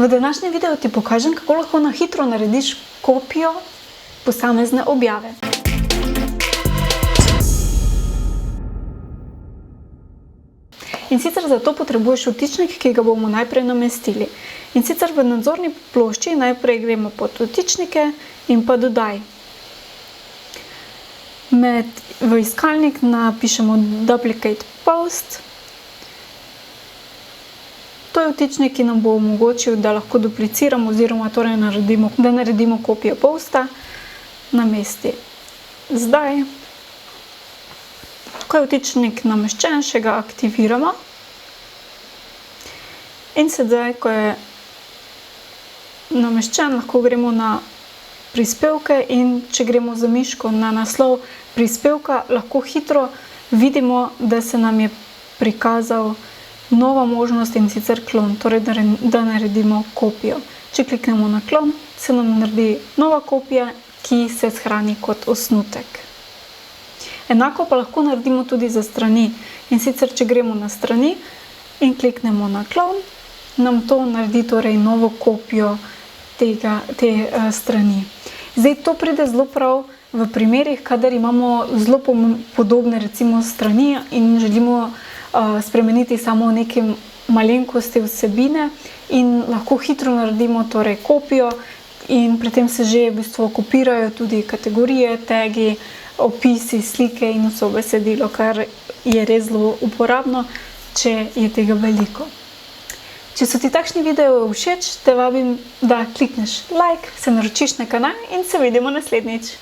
V današnjem videu ti pokažem, kako lahko na hitro narediš kopijo posamezne objave. In sicer za to potrebuješ vtičnik, ki ga bomo najprej namestili. In sicer v nadzorni plošči najprej gremo pod vtičnike in pa dodaj. V iskalnik napišemo duplicate post. To je vtičnik, ki nam bo omogočil, da lahko dupliciramo oziroma torej naredimo kopijo posta. Namesti zdaj. Ko je vtičnik nameščen, še ga aktiviramo. In sedaj, ko je nameščen, lahko gremo na prispevke in če gremo z miško na naslov prispevka, lahko hitro vidimo, da se nam je prikazal nova možnost in sicer klon, torej da naredimo kopijo. Če kliknemo na klon, se nam naredi nova kopija, ki se shrani kot osnutek. Enako pa lahko naredimo tudi za strani. In sicer, če gremo na strani in kliknemo na klon, nam to naredi torej novo kopijo te strani. Zdaj, to pride zelo prav v primerih, kadar imamo zelo podobne recimo strani in želimo spremeniti samo neke malenkosti vsebine in lahko hitro naredimo torej kopijo in pri tem se že v bistvu kopirajo tudi kategorije, tagi, opisi, slike in vso besedilo, kar je res zelo uporabno, če je tega veliko. Če so ti takšni videi všeč, te vabim, da klikneš like, se naročiš na kanal in se vidimo naslednjič.